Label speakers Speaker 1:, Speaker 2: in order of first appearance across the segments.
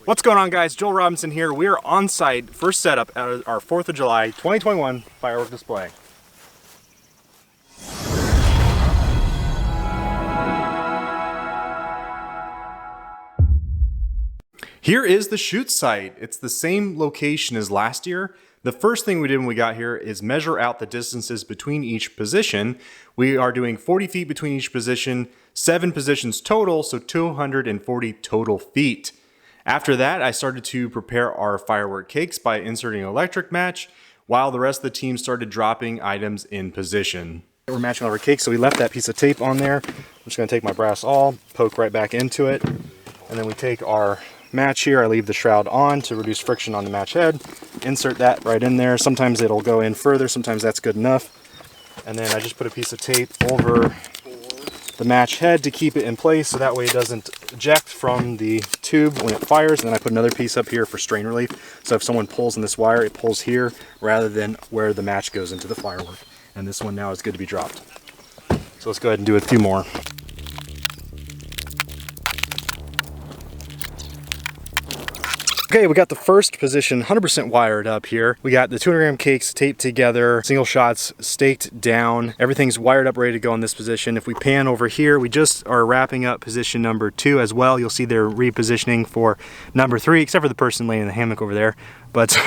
Speaker 1: What's going on, guys? Joel Robinson here. We are on site, first setup at our 4th of July 2021 firework display. Here is the shoot site. It's the same location as last year. The first thing we did when we got here is measure out the distances between each position. We are doing 40 feet between each position, 7 positions total, so 240 total feet. After that, I started to prepare our firework cakes by inserting an electric match, while the rest of the team started dropping items in position. We're matching all our cakes, so we left that piece of tape on there. I'm just gonna take my brass awl, poke right back into it, and then we take our match here. I leave the shroud on to reduce friction on the match head. Insert that right in there. Sometimes it'll go in further, sometimes that's good enough. And then I just put a piece of tape over the match head to keep it in place so that way it doesn't eject from the tube when it fires. And then I put another piece up here for strain relief. So if someone pulls on this wire, it pulls here rather than where the match goes into the firework. And this one now is good to be dropped. So let's go ahead and do a few more. Okay, we got the first position 100% wired up here. We got the 200 gram cakes taped together, single shots staked down. Everything's wired up, ready to go in this position. If we pan over here, we just are wrapping up position number 2 as well. You'll see they're repositioning for number 3, except for the person laying in the hammock over there. But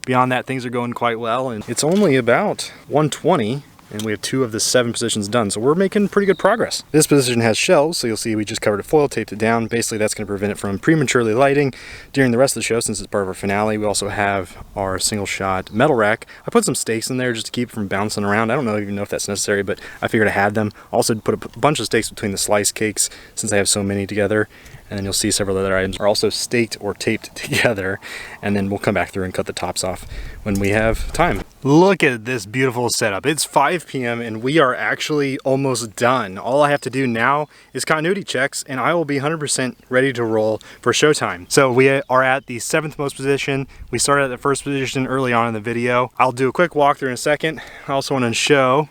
Speaker 1: beyond that, things are going quite well. And it's only about 1:20. And we have 2 of the 7 positions done, so we're making pretty good progress. This position has shelves, so you'll see we just covered it foil, taped it down. Basically, that's going to prevent it from prematurely lighting during the rest of the show, since it's part of our finale. We also have our single shot metal rack. I put some stakes in there just to keep it from bouncing around. I don't even know if that's necessary, but I figured I had them. Also put a bunch of stakes between the slice cakes, since I have so many together. And then you'll see several other items are also staked or taped together. And then we'll come back through and cut the tops off when we have time. Look at this beautiful setup. It's 5 p.m. and we are actually almost done. All I have to do now is continuity checks and I will be 100% ready to roll for showtime. So we are at the 7th most position. We started at the first position early on in the video. I'll do a quick walkthrough in a second. I also want to show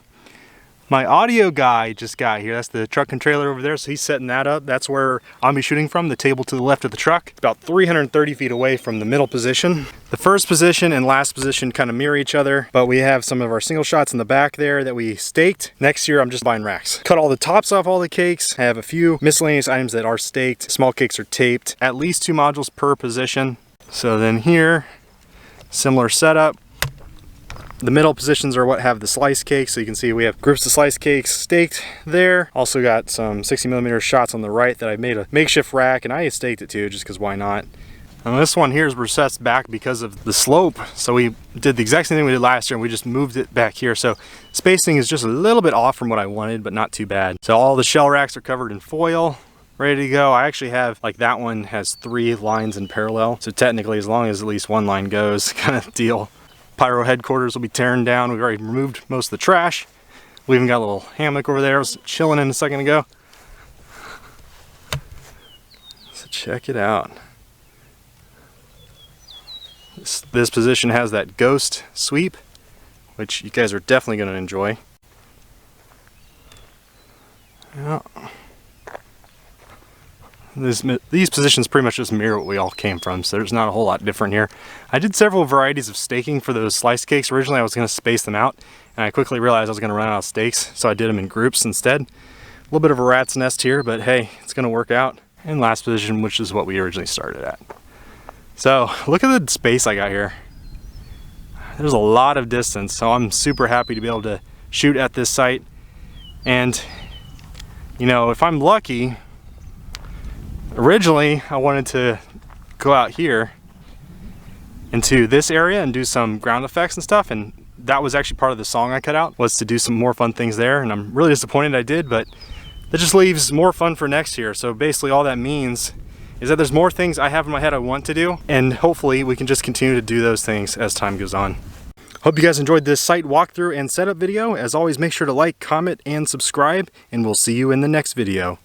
Speaker 1: my audio guy just got here. That's the truck and trailer over there, so he's setting that up. That's where I'll be shooting from, the table to the left of the truck, about 330 feet away from the middle position. The first position and last position kind of mirror each other, but we have some of our single shots in the back there that we staked. Next year, I'm just buying racks. Cut all the tops off all the cakes. I have a few miscellaneous items that are staked. Small cakes are taped. At least 2 modules per position. So then here, similar setup. The middle positions are what have the slice cakes, so you can see we have groups of slice cakes staked there. Also got some 60mm shots on the right that I made a makeshift rack, and I staked it too, just because why not. And this one here is recessed back because of the slope, so we did the exact same thing we did last year, and we just moved it back here. So spacing is just a little bit off from what I wanted, but not too bad. So all the shell racks are covered in foil, ready to go. I actually have, like, that one has 3 lines in parallel, so technically as long as at least one line goes, kind of deal. Pyro headquarters will be tearing down. We've already removed most of the trash. We even got a little hammock over there. I was chilling in a second ago. So check it out. This position has that ghost sweep, which you guys are definitely going to enjoy. Yeah. These positions pretty much just mirror what we all came from, so there's not a whole lot different here. I did several varieties of staking for those slice cakes. Originally I was going to space them out, and I quickly realized I was going to run out of stakes, so I did them in groups instead. A little bit of a rat's nest here, but hey, it's going to work out. And last position, which is what we originally started at. So look at the space I got here. There's a lot of distance, so I'm super happy to be able to shoot at this site. And, you know, if I'm lucky, originally, I wanted to go out here into this area and do some ground effects and stuff, and that was actually part of the song I cut out, was to do some more fun things there, and I'm really disappointed I did, but that just leaves more fun for next year. So basically all that means is that there's more things I have in my head I want to do, and hopefully we can just continue to do those things as time goes on. Hope you guys enjoyed this site walkthrough and setup video. As always, make sure to like, comment, and subscribe, and we'll see you in the next video.